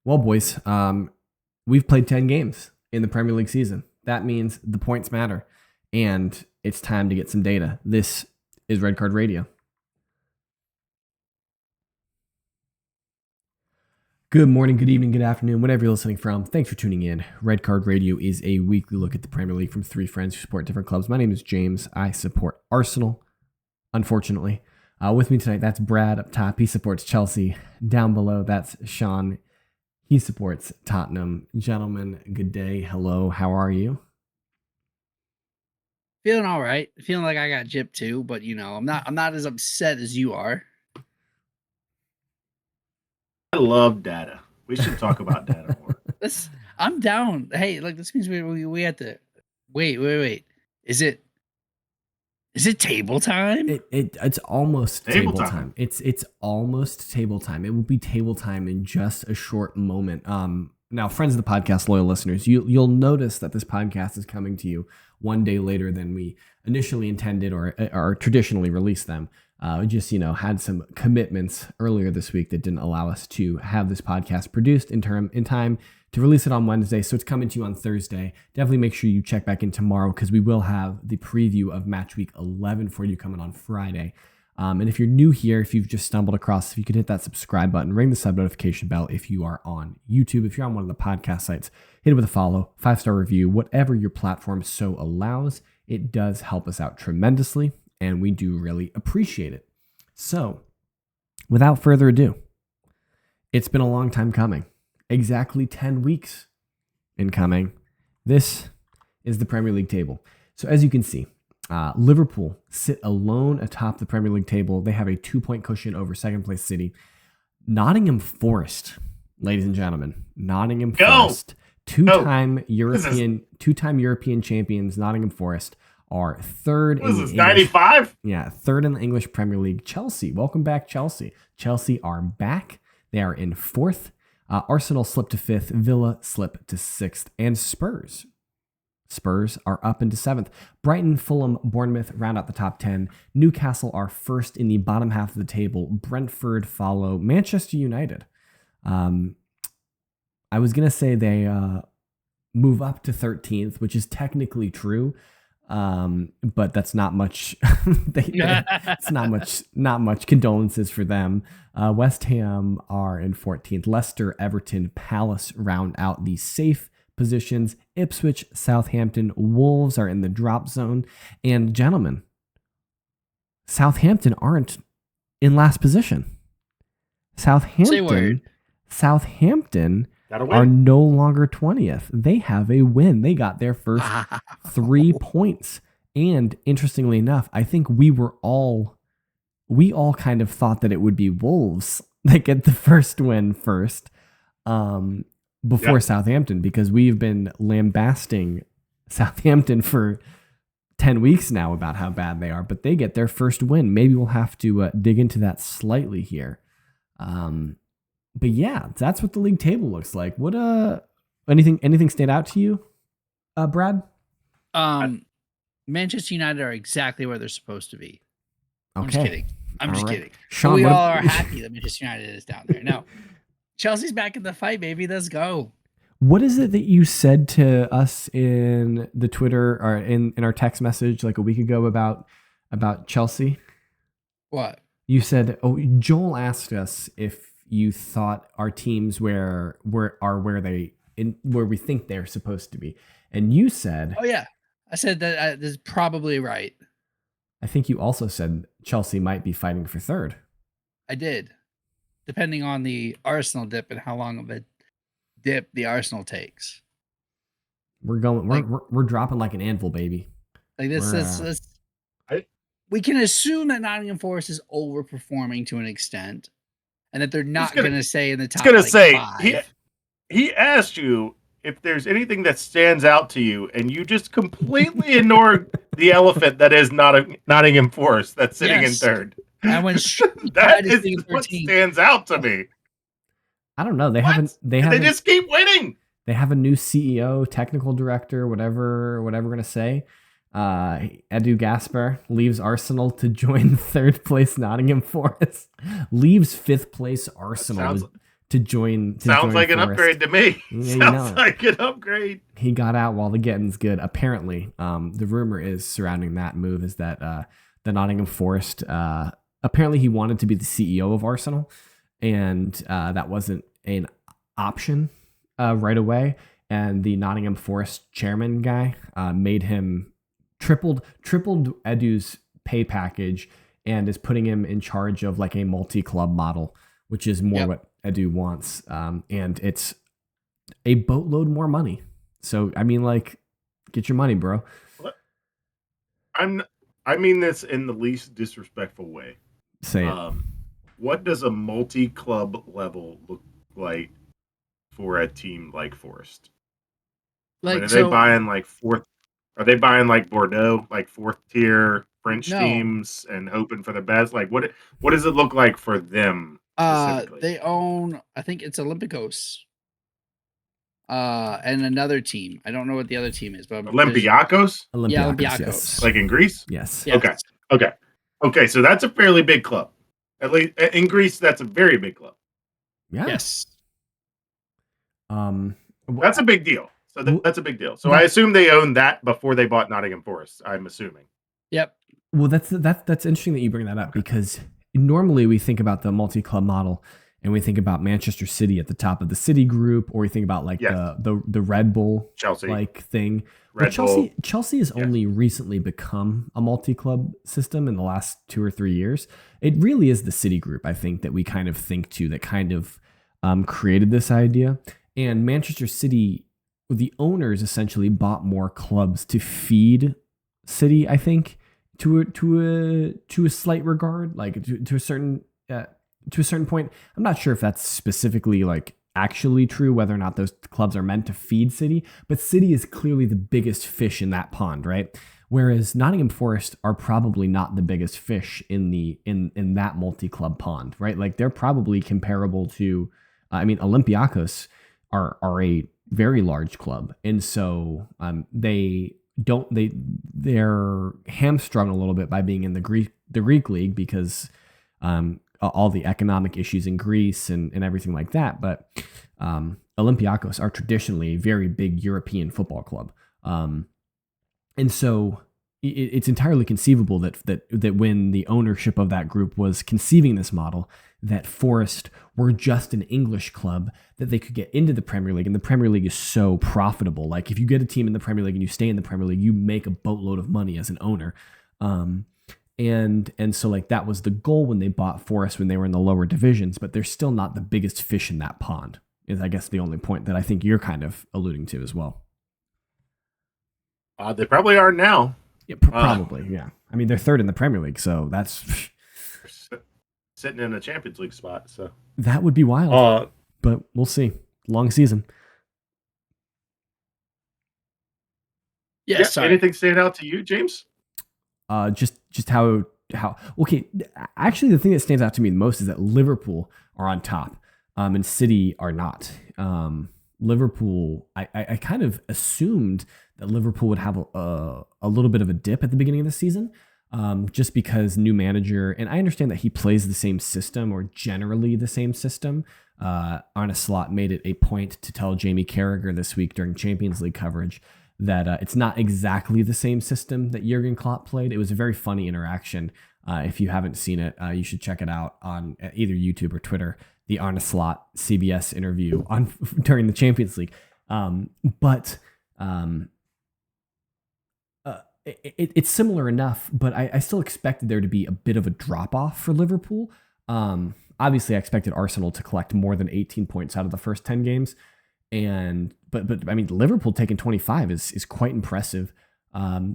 Well, boys, we've played 10 games in the Premier League season. That means the points matter, and it's time to get some data. This is Red Card Radio. Good morning, good evening, good afternoon, whenever you're listening from. Thanks for tuning in. Red Card Radio is a weekly look at the Premier League from three friends who support different clubs. My name is James. I support Arsenal, unfortunately. With me tonight, that's Brad up top. He supports Chelsea. Down below, that's Sean. He supports Tottenham. Gentlemen, good day. Hello, how are you? Feeling all right. Feeling like I got gypped too, but I'm not as upset as you are. I love data. We should talk about data more. I'm down. Hey, this means we have to wait. Is it table time? It's almost table time. It's almost table time. It will be table time in just a short moment. Now, friends of the podcast, loyal listeners, you'll notice that this podcast is coming to you one day later than we initially intended or traditionally released them. We just had some commitments earlier this week that didn't allow us to have this podcast produced in time to release it on Wednesday. So it's coming to you on Thursday. Definitely make sure you check back in tomorrow because we will have the preview of match week 11 for you coming on Friday. And if you're new here, if you've just stumbled across, if you could hit that subscribe button, ring the sub notification bell if you are on YouTube. If you're on one of the podcast sites, hit it with a follow, 5-star review, whatever your platform so allows. It does help us out tremendously, and we do really appreciate it. So, without further ado, it's been a long time coming. Exactly 10 weeks in coming. This is the Premier League table. So as you can see, Liverpool sit alone atop the Premier League table. They have a 2-point cushion over second place City. Nottingham Forest, ladies and gentlemen, Nottingham Forest, two-time European champions. Nottingham Forest are third in the English, 95? Yeah, third in the English Premier League. Chelsea, welcome back, Chelsea. Chelsea are back. They are in fourth. Arsenal slipped to fifth. Villa slipped to sixth. And Spurs are up into seventh. Brighton, Fulham, Bournemouth round out the top 10. Newcastle are first in the bottom half of the table. Brentford follow. Manchester United. I was going to say they move up to 13th, which is technically true. But that's not much. It's not much condolences for them. West Ham are in 14th. Leicester, Everton, Palace round out the safe positions. Ipswich, Southampton, Wolves are in the drop zone. And gentlemen, Southampton aren't in last position. Southampton are no longer 20th. They have a win. They got their first 3 points. And interestingly enough, I think we all kind of thought that it would be Wolves that get the first win first before Southampton, because we've been lambasting Southampton for 10 weeks now about how bad they are, but they get their first win. Maybe we'll have to dig into that slightly here. But yeah, that's what the league table looks like. What anything stand out to you, Brad? Manchester United are exactly where they're supposed to be. Okay. I'm just kidding. Sean, we all are happy that Manchester United is down there. No, Chelsea's back in the fight, baby. Let's go. What is it that you said to us in the Twitter or in our text message like a week ago about Chelsea? What? You said, Joel asked us if you thought our teams where we think they're supposed to be, and you said, "Oh yeah," I said that is probably right. I think you also said Chelsea might be fighting for third. I did, depending on the Arsenal dip and how long of a dip the Arsenal takes. We're dropping like an anvil, baby. Like this. We can assume that Nottingham Forest is overperforming to an extent, and that they're not going to stay in the top. Five. He asked you if there's anything that stands out to you, and you just completely ignored the elephant that is Nottingham Forest that's sitting in third. I went that is what stands out to me. I don't know. They just keep winning. They have a new CEO, technical director, whatever we're gonna say. Edu Gaspar leaves Arsenal to join third place Nottingham Forest. Leaves fifth place Arsenal to join. Sounds like Forest. An upgrade to me. Yeah, Sounds like an upgrade. He got out while the getting's good. Apparently, the rumor is surrounding that move is that the Nottingham Forest. Apparently, he wanted to be the CEO of Arsenal, and that wasn't an option right away. And the Nottingham Forest chairman guy made him tripled Edu's pay package and is putting him in charge of like a multi-club model, which is more what Edu wants. And it's a boatload more money. So, I mean, like, get your money, bro. I mean this in the least disrespectful way. Say it. What does a multi-club level look like for a team like Forest? Like, are they buying like fourth? Are they buying like Bordeaux, like fourth tier French teams, and hoping for the best? Like, what does it look like for them specifically? They own, I think it's Olympiacos, and another team. I don't know what the other team is, but Olympiacos. Yeah, Olympiacos. Yes. Like in Greece. Yes. Okay. So that's a fairly big club. At least in Greece, that's a very big club. Yeah. Yes. That's a big deal. So that's a big deal. So I assume they owned that before they bought Nottingham Forest. I'm assuming. Yep. Well, that's interesting that you bring that up because normally we think about the multi-club model and we think about Manchester City at the top of the City group, or we think about like the Red Bull Chelsea like thing. Bull. Chelsea has only recently become a multi-club system in the last 2 or 3 years. It really is the City group, I think, that we kind of think to that kind of created this idea. And Manchester City, the owners essentially bought more clubs to feed City, I think, to a slight regard, like to a certain point. I'm not sure if that's specifically like actually true, whether or not those clubs are meant to feed City, but City is clearly the biggest fish in that pond, right? Whereas Nottingham Forest are probably not the biggest fish in that multi-club pond, right? Like they're probably comparable to, Olympiacos are a very large club, and so they're hamstrung a little bit by being in the Greek league because all the economic issues in Greece and everything like that. But Olympiacos are traditionally a very big European football club, and so it's entirely conceivable that when the ownership of that group was conceiving this model, that Forest were just an English club that they could get into the Premier League. And the Premier League is so profitable. Like if you get a team in the Premier League and you stay in the Premier League, you make a boatload of money as an owner. And so like that was the goal when they bought Forest when they were in the lower divisions, but they're still not the biggest fish in that pond, is I guess the only point that I think you're kind of alluding to as well. They probably are now. Yeah, probably. Yeah. I mean, they're third in the Premier League, so that's sitting in a Champions League spot. So that would be wild. But we'll see. Long season. Yeah. Anything stand out to you, James? Just how okay. Actually, the thing that stands out to me the most is that Liverpool are on top, and City are not. Liverpool, I kind of assumed that Liverpool would have a little bit of a dip at the beginning of the season, just because new manager, and I understand that he plays the same system or generally the same system. Arne Slot made it a point to tell Jamie Carragher this week during Champions League coverage that it's not exactly the same system that Jurgen Klopp played. It was a very funny interaction. If you haven't seen it, you should check it out on either YouTube or Twitter. The Arne Slot CBS interview during the Champions League. It's similar enough, but I still expected there to be a bit of a drop off for Liverpool. Obviously, I expected Arsenal to collect more than 18 points out of the first 10 games. But I mean, Liverpool taking 25 is quite impressive.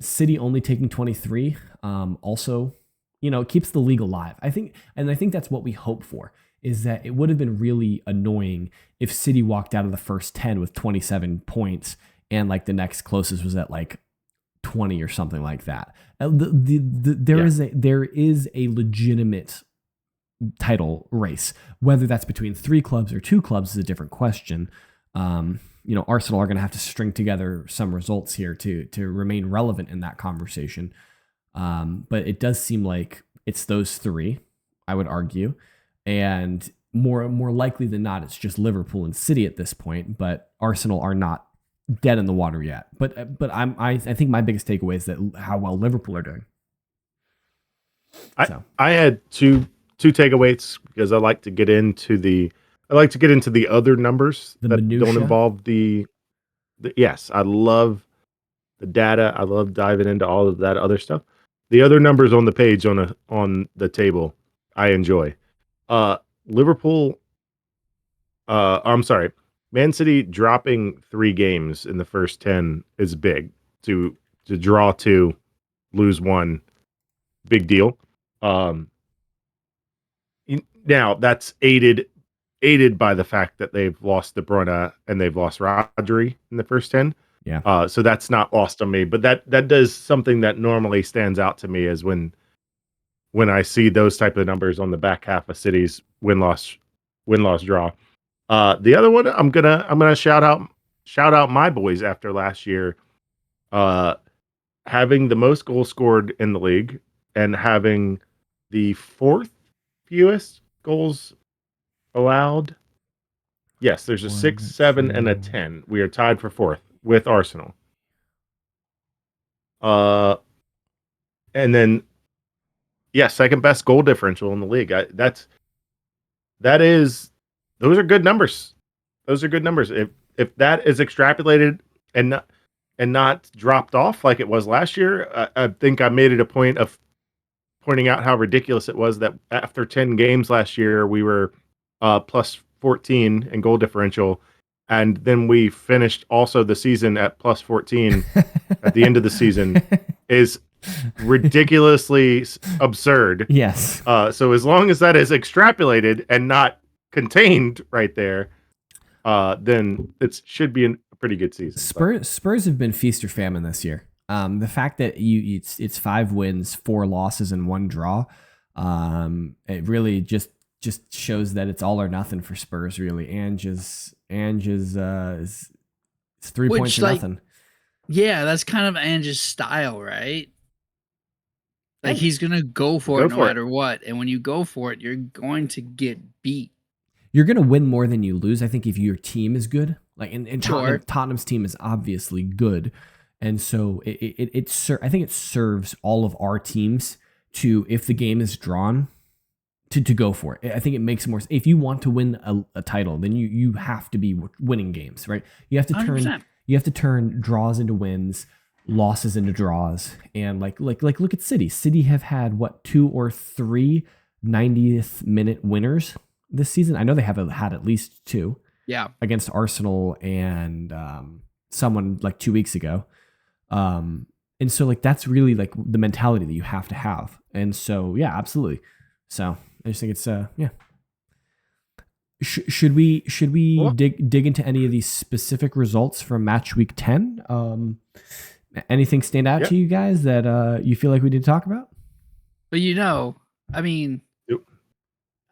City only taking 23 also, it keeps the league alive. I think that's what we hope for, is that it would have been really annoying if City walked out of the first 10 with 27 points and like the next closest was at like 20 or something like that. There is a legitimate title race. Whether that's between 3 clubs or 2 clubs is a different question. Arsenal are going to have to string together some results here to remain relevant in that conversation. But it does seem like it's those 3, I would argue. And more likely than not, it's just Liverpool and City at this point. But Arsenal are not dead in the water yet. But I think my biggest takeaway is that how well Liverpool are doing. I had two takeaways because I like to get into the other numbers that don't involve the yes, I love the data. I love diving into all of that other stuff. The other numbers on the page on the table, I enjoy. Liverpool I'm sorry. Man City dropping 3 games in the first 10 is big. To draw 2, lose 1, big deal. Now that's aided by the fact that they've lost De Bruyne and they've lost Rodri in the first 10. Yeah. So that's not lost on me, but that does something that normally stands out to me is when I see those type of numbers on the back half of City's win loss draw. The other one I'm gonna shout out my boys after last year, having the most goals scored in the league and having the 4th fewest goals allowed. Yes, there's a 6, 7, and a 10. We are tied for 4th with Arsenal. And then, second best goal differential in the league. Those are good numbers. Those are good numbers. If that is extrapolated and not dropped off like it was last year, I think I made it a point of pointing out how ridiculous it was that after 10 games last year, we were plus 14 in goal differential. And then we finished also the season at plus 14 at the end of the season is ridiculously absurd. Yes. So as long as that is extrapolated and not contained right there, then it should be a pretty good season. Spurs have been feast or famine this year. The fact that it's 5 wins, 4 losses, and 1 draw, it really just shows that it's all or nothing for Spurs. Really, Ange is 3 points or nothing. Yeah, that's kind of Ange's style, right? Like he's gonna go for it no matter what, and when you go for it, you're going to get beat. You're gonna win more than you lose. I think if your team is good, like and Tottenham's team is obviously good. And so I think it serves all of our teams to, if the game is drawn, to go for it. I think it makes more. If you want to win a title, then you have to be winning games, right? You have to turn 100%. You have to turn draws into wins, losses into draws, and like look at City. City have had 2 or 3 90th minute winners this season. I know they have had at least 2. Yeah, against Arsenal and someone like 2 weeks ago. And so like that's really like the mentality that you have to have. And so yeah, absolutely. So I just think it's yeah. Should we dig into any of these specific results from match week 10? Anything stand out to you guys that you feel like we need to talk about? But I mean,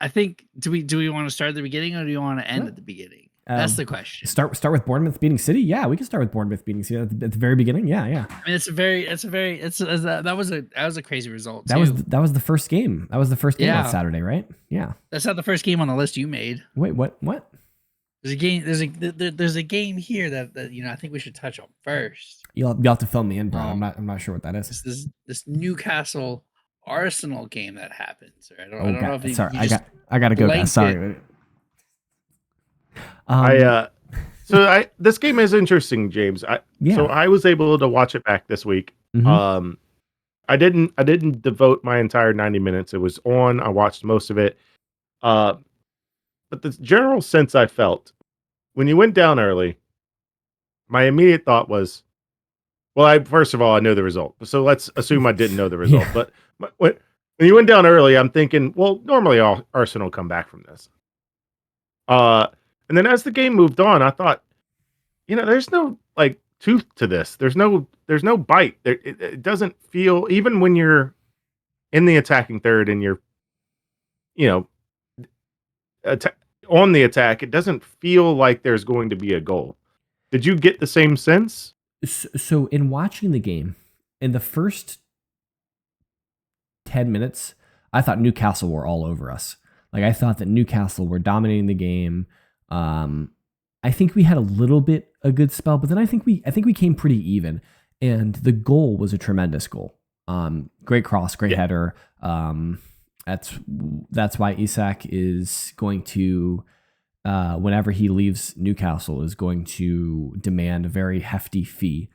I think do we want to start at the beginning or do you want to end at the beginning? That's the question. Start with Bournemouth beating City. Yeah, we can start with Bournemouth beating City at the very beginning. Yeah. I mean, that was a crazy result. That was the first game. That was the first game on Saturday, right? Yeah. That's not the first game on the list you made. Wait, what? There's a game. There's a game here that I think we should touch on first. You'll have to fill me in, bro. I'm not sure what that is. This Newcastle Arsenal game that happens. I don't know if sorry. I gotta go, guys. Sorry. This game is interesting, James. So I was able to watch it back this week. Mm-hmm. I didn't devote my entire 90 minutes. It was on. I watched most of it. But the general sense I felt when you went down early, my immediate thought was, well, first of all, I know the result. So let's assume I didn't know the result. Yeah. But when you went down early, I'm thinking, well, normally Arsenal come back from this. And then as the game moved on, I thought, there's no like tooth to this. There's no bite. It doesn't feel, even when you're in the attacking third and you're, on the attack, it doesn't feel like there's going to be a goal. Did you get the same sense? So in watching the game, in the first 10 minutes, I thought Newcastle were all over us. Like I thought that Newcastle were dominating the game. I think we had a little bit a good spell, but then I think we came pretty even. And the goal was a tremendous goal. Great cross, great header. That's why Isak is going to, whenever he leaves Newcastle, is going to demand a very hefty fee.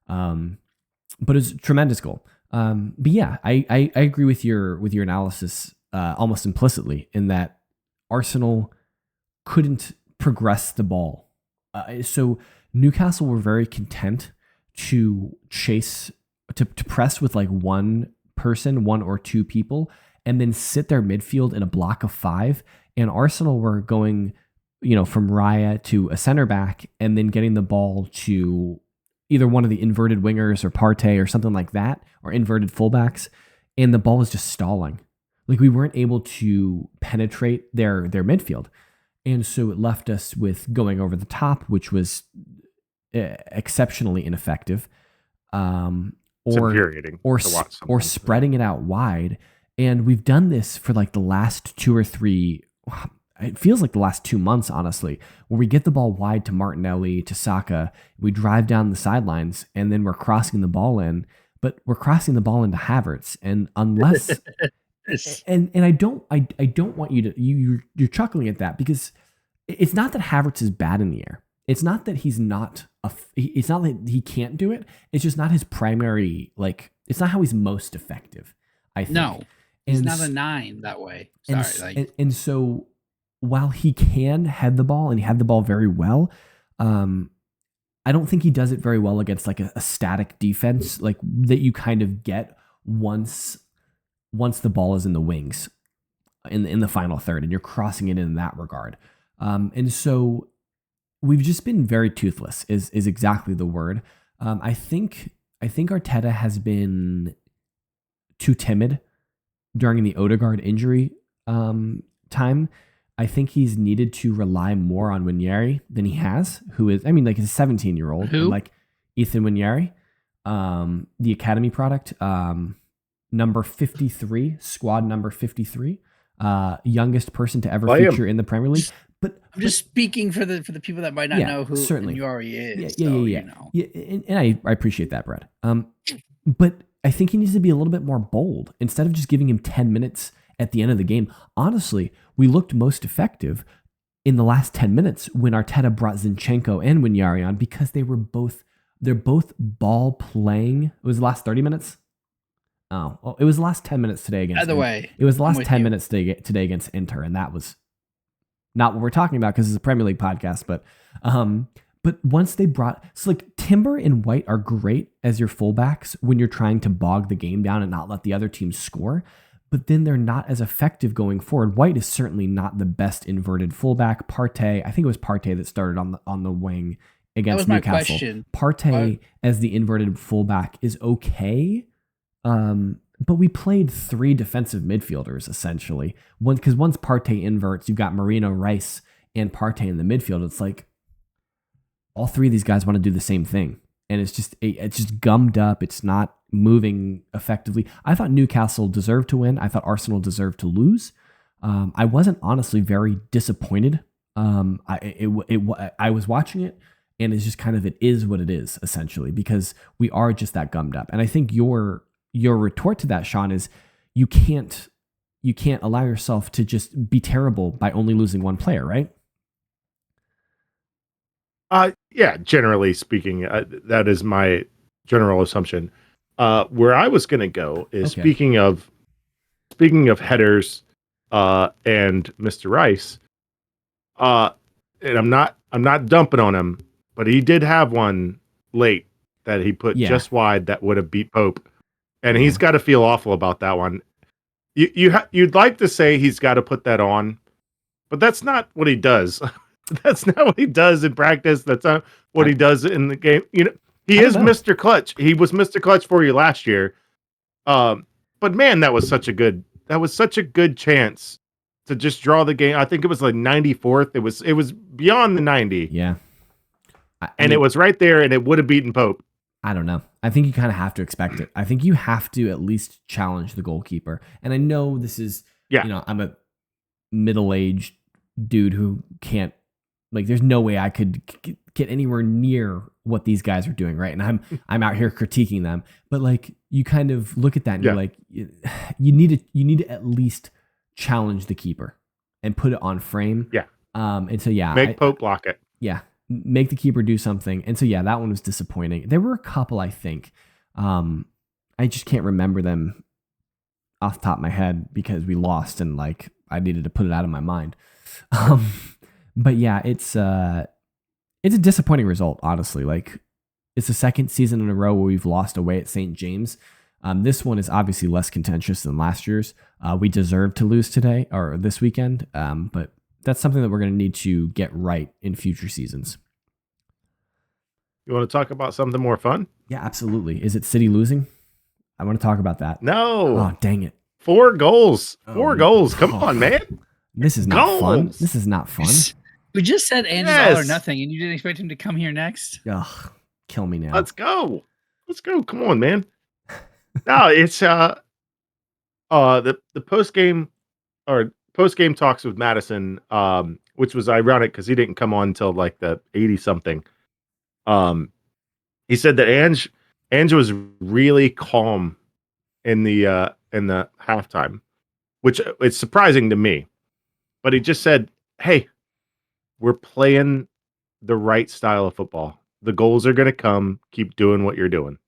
But it's a tremendous goal. But yeah, I agree with your analysis almost implicitly in that Arsenal couldn't progress the ball. So Newcastle were very content to chase, to press with like one or two people, and then sit their midfield in a block of 5. And Arsenal were going, from Raya to a center back, and then getting the ball to either one of the inverted wingers or Partey or something like that, or inverted fullbacks, and the ball is just stalling. Like we weren't able to penetrate their midfield. And so it left us with going over the top, which was exceptionally ineffective, or spreading it out wide. And we've done this for like the last 2 or 3. It feels like the last 2 months, honestly, where we get the ball wide to Martinelli, to Saka, we drive down the sidelines, and then we're crossing the ball in. But we're crossing the ball into Havertz, and unless and I don't want you to you're chuckling at that, because it's not that Havertz is bad in the air. It's not that it's not that he can't do it. It's just not his primary, like, it's not how he's most effective, I think. No, he's not a 9 that way. Sorry. And so while he can head the ball, and he had the ball very well, I don't think he does it very well against like a static defense, like that you kind of get once the ball is in the wings in the final third, and you're crossing it in that regard. And so we've just been very toothless is exactly the word. I think Arteta has been too timid during the Odegaard injury time. I think he's needed to rely more on Nwaneri than he has, who is, he's a 17-year-old. Who? Like Ethan Nwaneri, the academy product, number 53, squad number 53, youngest person to ever feature in the Premier League. But I'm just speaking for the people that might not know who Nwaneri is. Yeah. And I appreciate that, Brett. But I think he needs to be a little bit more bold instead of just giving him 10 minutes at the end of the game. Honestly, we looked most effective in the last 10 minutes when Arteta brought Zinchenko and Nwaneri on, because they're both ball playing. It was the last 30 minutes. Oh, well, it was the last 10 minutes today against. Either way, it was the last 10 minutes today against Inter, and that was not what we're talking about because it's a Premier League podcast. But once they brought, so like Timber and White are great as your fullbacks when you're trying to bog the game down and not let the other team score. But then they're not as effective going forward. White is certainly not the best inverted fullback. Partey, I think it was Partey that started on the wing against Newcastle. Partey as the inverted fullback is okay, but we played 3 defensive midfielders essentially. Because once Partey inverts, you've got Marino, Rice, and Partey in the midfield. It's like all 3 of these guys want to do the same thing, and it's just gummed up. It's not moving effectively. I thought Newcastle deserved to win. I thought Arsenal deserved to lose. I wasn't honestly very disappointed. I was watching it, and it's just kind of, it is what it is essentially, because we are just that gummed up. And I think your retort to that, Sean, is you can't allow yourself to just be terrible by only losing one player, right? Yeah, generally speaking, that is my general assumption. Where I was going to go is speaking of headers and Mr. Rice, and I'm not dumping on him, but he did have one late that he put just wide that would have beat Pope, and he's got to feel awful about that one. You'd like to say he's got to put that on, but that's not what he does. That's not what he does in practice. That's not what he does in the game. He is Mr. Clutch. He was Mr. Clutch for you last year. But man, that was such a good chance to just draw the game. I think it was like 94th. It was beyond the 90. Yeah. It was right there, and it would have beaten Pope. I don't know. I think you kind of have to expect it. I think you have to at least challenge the goalkeeper. And I know this is, I'm a middle-aged dude who can't, like, there's no way I could get anywhere near what these guys are doing, right? And I'm out here critiquing them, but like you kind of look at that and you're like, you need to at least challenge the keeper and put it on frame. Yeah. And so make Pope block it. Yeah, make the keeper do something. And so that one was disappointing. There were a couple, I think. I just can't remember them off the top of my head because we lost and like I needed to put it out of my mind. But yeah, it's a disappointing result, honestly. Like, it's the second season in a row where we've lost away at St. James. This one is obviously less contentious than last year's. We deserve to lose today or this weekend, but that's something that we're going to need to get right in future seasons. You want to talk about something more fun? Yeah, absolutely. Is it City losing? I want to talk about that. No. Oh, dang it. 4 goals. 4 goals. Come on, man. This is not fun. This is not fun. We just said Ange's all or nothing, and you didn't expect him to come here next? Ugh, kill me now. Let's go. Come on, man. No, it's the post game talks with Madison, which was ironic because he didn't come on until like the 80 something. He said that Ange was really calm in the halftime, which it's surprising to me. But he just said, "Hey, we're playing the right style of football. The goals are going to come. Keep doing what you're doing."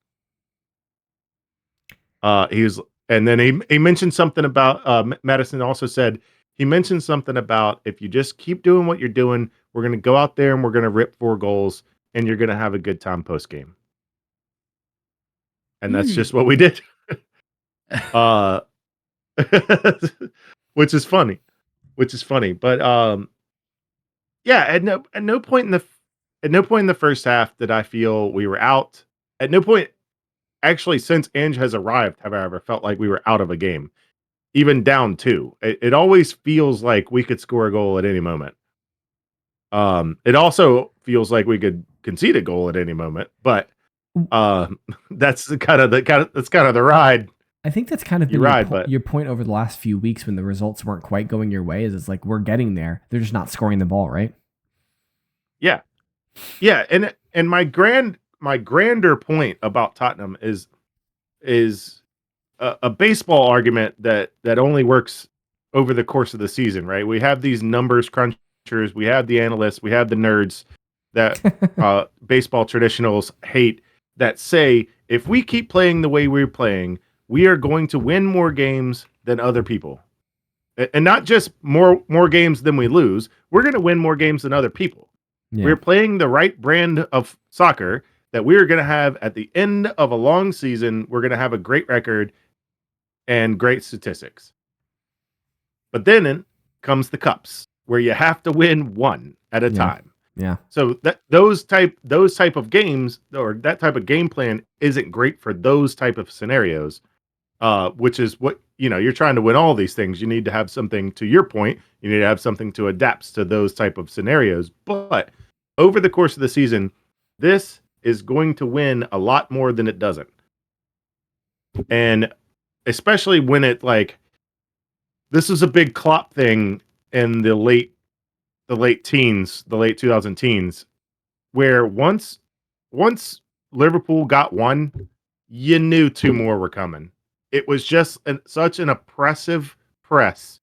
And then he mentioned something about Madison also said he mentioned something about if you just keep doing what you're doing, we're going to go out there and we're going to rip 4 goals and you're going to have a good time post game. And that's just what we did. Which is funny. But yeah, at no point in the first half did I feel we were out. At no point, actually, since Ange has arrived, have I ever felt like we were out of a game, even down 2. It always feels like we could score a goal at any moment. It also feels like we could concede a goal at any moment, but that's kind of the ride. I think that's kind of been your point over the last few weeks when the results weren't quite going your way. Is it's like we're getting there, they're just not scoring the ball, right? Yeah, and my grander point about Tottenham is a baseball argument that only works over the course of the season, right? We have these numbers crunchers, we have the analysts, we have the nerds that baseball traditionals hate that say if we keep playing the way we're playing, we are going to win more games than other people. And not just more games than we lose, we're going to win more games than other people. Yeah. We're playing the right brand of soccer that we're going to have at the end of a long season. We're going to have a great record and great statistics. But then comes the cups where you have to win one at a time. Yeah. So those type of games or that type of game plan isn't great for those type of scenarios. Which is what, you're trying to win all these things. You need to have something, to your point, you need to have something to adapt to those type of scenarios. But over the course of the season, this is going to win a lot more than it doesn't. And especially when this was a big Klopp thing in the late 2000 teens, where once Liverpool got one, you knew 2 more were coming. It was just such an oppressive press.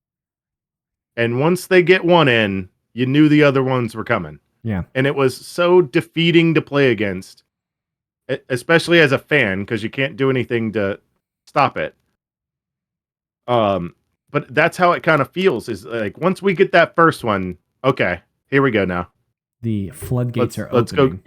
And once they get one in, you knew the other ones were coming. Yeah. And it was so defeating to play against, especially as a fan, because you can't do anything to stop it. But that's how it kind of feels, is like once we get that first one, okay, here we go now. The floodgates are opening. Let's go.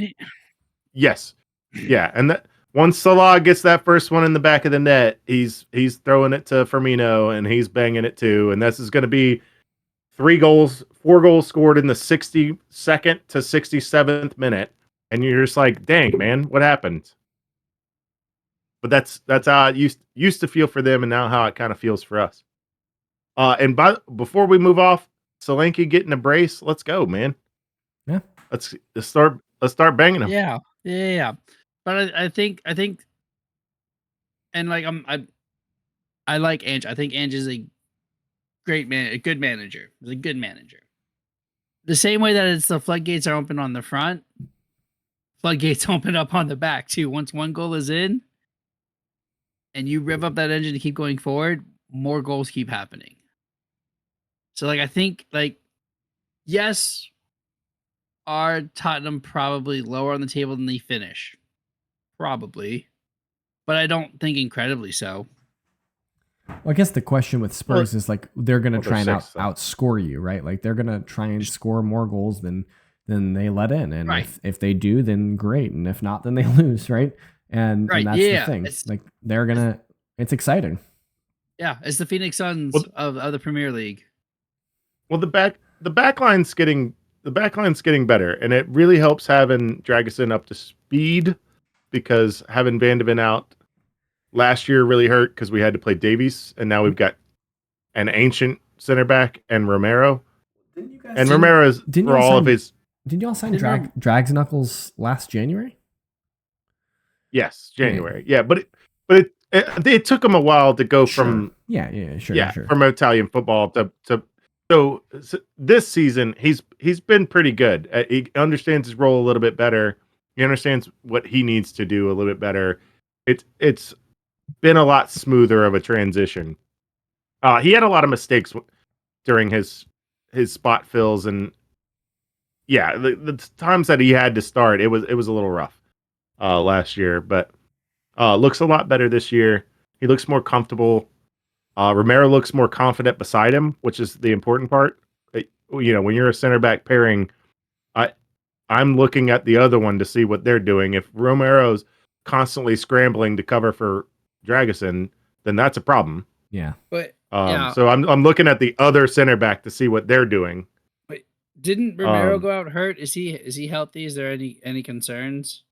Yes. Yeah. And that once Salah gets that first one in the back of the net, he's throwing it to Firmino and he's banging it too. And this is going to be 4 goals scored in the 62nd to 67th minute. And you're just like, dang, man, what happened? But that's how it used to feel for them, and now how it kind of feels for us. And before we move off, Solanke getting a brace. Let's go, man. Yeah. Let's start banging them. Yeah. But I think, and like I like Ange. I think Ange is good manager. He's a good manager. The same way that it's the floodgates are open on the front, floodgates open up on the back too. Once one goal is in, and you rev up that engine to keep going forward, more goals keep happening. So, like, I think, like, yes, are Tottenham probably lower on the table than they finish? Probably. But I don't think incredibly so. Well, I guess the question with Spurs is like they're going to try and outscore you, right? Like they're going to try and score more goals than they let in, and if they do, then great, and if not, then they lose, right? And that's the thing. Like they're gonna. It's exciting. Yeah, it's the Phoenix Suns of the Premier League. Well, the backline's getting better, and it really helps having Dragusin up to speed because having Van de Ven out last year really hurt because we had to play Davies, and now we've got an ancient center back and Romero. Romero's for all of his. Didn't y'all sign Drags Knuckles last January? Yes, January. Yeah, but it took him a while to go from from Italian football to so this season he's been pretty good. He understands his role a little bit better. He understands what he needs to do a little bit better. It's been a lot smoother of a transition. He had a lot of mistakes during his spot fills, and the times that he had to start, it was a little rough last year, but looks a lot better this year. He looks more comfortable. Romero looks more confident beside him, which is the important part. When you're a center back pairing, I'm looking at the other one to see what they're doing. If Romero's constantly scrambling to cover for Dragusin, then that's a problem. Yeah. But so I'm looking at the other center back to see what they're doing. Wait, didn't Romero go out hurt? Is he healthy? Is there any concerns?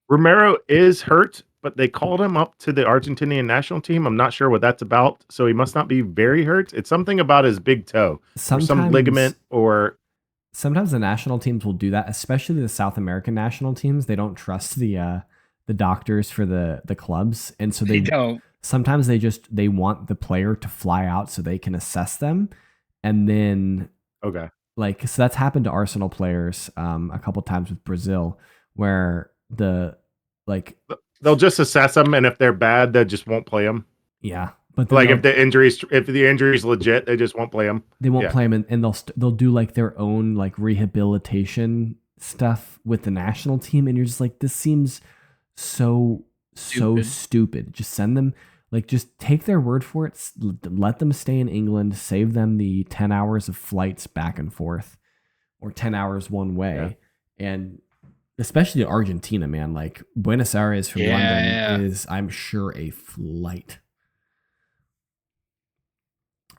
Romero is hurt, but they called him up to the Argentinian national team. I'm not sure what that's about, so he must not be very hurt. It's something about his big toe, or some ligament, or sometimes the national teams will do that, especially the South American national teams. They don't trust the doctors for the clubs, and so they don't. Sometimes they want the player to fly out so they can assess them, and then so that's happened to Arsenal players a couple times with Brazil, where they'll just assess them, and if they're bad, they just won't play them. Yeah, but if the injury's legit, they just won't play them. They won't play them, and they'll do like their own like rehabilitation stuff with the national team, and you're just like, this seems so stupid. Just send them. Like, just take their word for it. Let them stay in England. Save them the 10 hours of flights back and forth, or 10 hours one way, and especially Argentina, man. Like Buenos Aires from London is, I'm sure, a flight.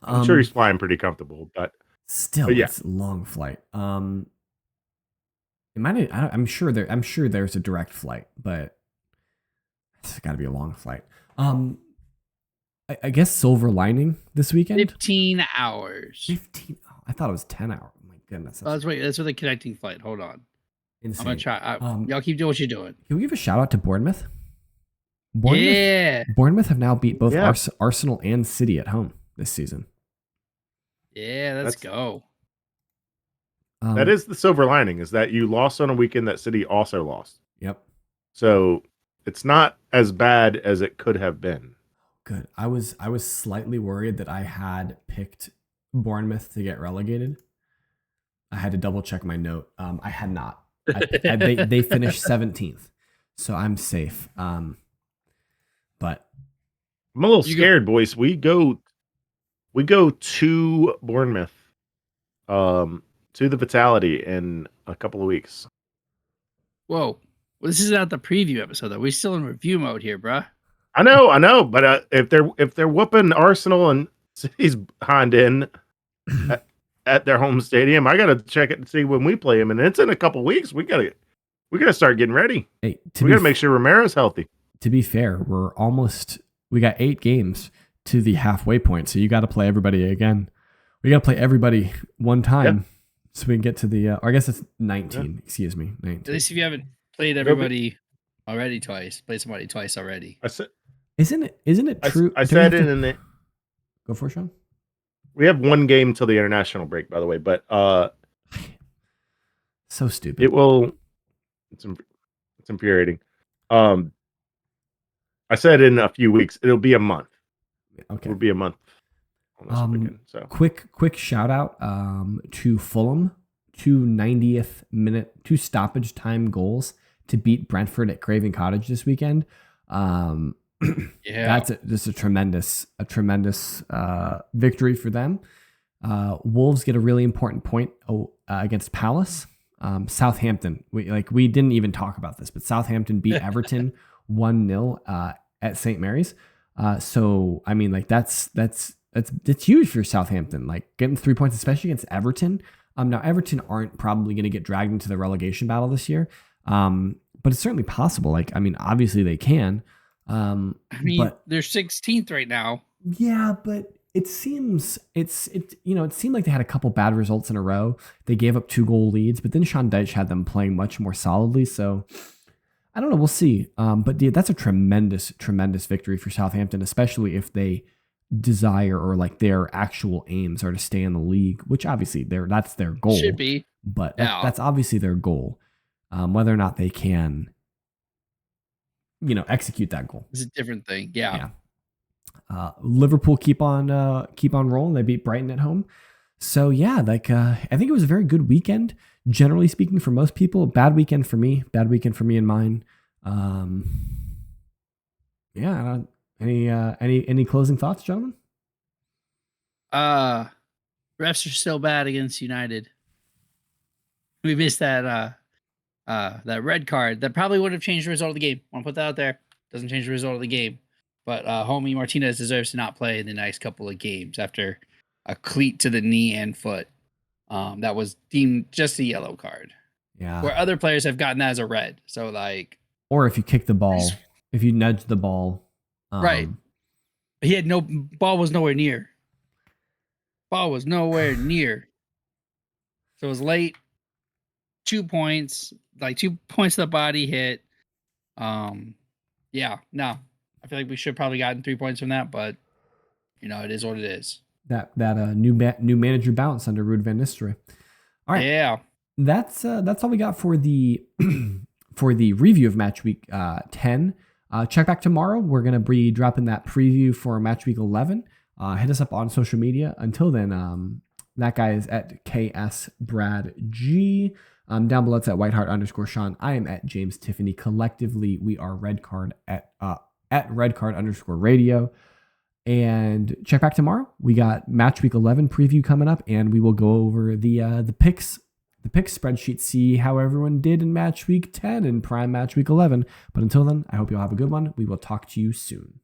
I'm sure he's flying pretty comfortable, but it's a long flight. I'm sure there's a direct flight, but it's got to be a long flight. I guess silver lining this weekend. 15 hours. 15. Oh, I thought it was 10 hours. Oh my goodness. That's with a connecting flight. Hold on. Insane. I'm gonna try. Y'all keep doing what you're doing. Can we give a shout out to Bournemouth? Bournemouth have now beat both Arsenal and City at home this season. Yeah, let's go. That is the silver lining, is that you lost on a weekend that City also lost. Yep. So it's not as bad as it could have been. Good. I was slightly worried that I had picked Bournemouth to get relegated. I had to double check my note. I had not. They finished 17th, so I'm safe. But I'm a little scared, boys. We go to Bournemouth, to the Vitality in a couple of weeks. Whoa. Well, this is not the preview episode, though. We're still in review mode here, bruh. I know, but if they're whooping Arsenal and City's behind in at their home stadium, I gotta check it and see when we play them, and it's in a couple weeks. We gotta start getting ready. Hey, we gotta make sure Romero's healthy. To be fair, we got 8 games to the halfway point, so you got to play everybody again. We got to play everybody one time, so we can get to the. Or I guess it's 19. Yeah. Excuse me, 19. At least if you haven't played everybody already twice, played somebody twice already. Isn't it true? I said it in it. Go for it, Sean. We have one game till the international break, by the way, but so stupid. It will. It's infuriating. I said in a few weeks. It'll be a month. Okay, it'll be a month on this weekend. So quick shout out to Fulham, 90th minute, 2 stoppage time goals to beat Brentford at Craven Cottage this weekend. That's just a tremendous victory for them. Wolves get a really important point against Palace. Southampton, we didn't even talk about this, but Southampton beat Everton 1-0 at St. Mary's. So I mean, like that's huge for Southampton. Like getting 3 points, especially against Everton. Now Everton aren't probably going to get dragged into the relegation battle this year, but it's certainly possible. Like, I mean, obviously they can. But they're 16th right now. Yeah, but it seemed like they had a couple bad results in a row. They gave up 2-goal leads, but then Sean Dyche had them playing much more solidly. So I don't know. We'll see. But that's a tremendous victory for Southampton, especially if they desire or like their actual aims are to stay in the league, which obviously that's their goal. Should be. But that's obviously their goal. Whether or not they can, execute that goal is a different thing. Yeah. Liverpool keep on rolling. They beat Brighton at home. So yeah, I think it was a very good weekend, generally speaking, for most people. Bad weekend for me and mine. Any closing thoughts, gentlemen? Refs are still bad against United. We missed that red card. That probably would have changed the result of the game. I want to put that out there. Doesn't change the result of the game. But homie Martinez deserves to not play in the next couple of games after a cleat to the knee and foot. That was deemed just a yellow card. Yeah. Where other players have gotten that as a red. So or if you kick the ball, if you nudge the ball. Right. He had ball was nowhere near. Ball was nowhere near. So it was late. 2 points, 2 points to the body hit. Yeah, no. I feel like we should probably gotten 3 points from that, but it is what it is. That new manager bounce under Ruud van Nistelrooy. All right. Yeah. That's all we got for the for the review of match week 10. Check back tomorrow. We're gonna be dropping that preview for match week 11. Hit us up on social media. Until then, that guy is at KSBradG. Down below it's at Whiteheart_Sean. I am at James Tiffany. Collectively, we are Red Card at @redcard_radio. And check back tomorrow. We got match week 11 preview coming up, and we will go over the picks spreadsheet, see how everyone did in match week 10 and prime match week 11. But until then, I hope you all have a good one. We will talk to you soon.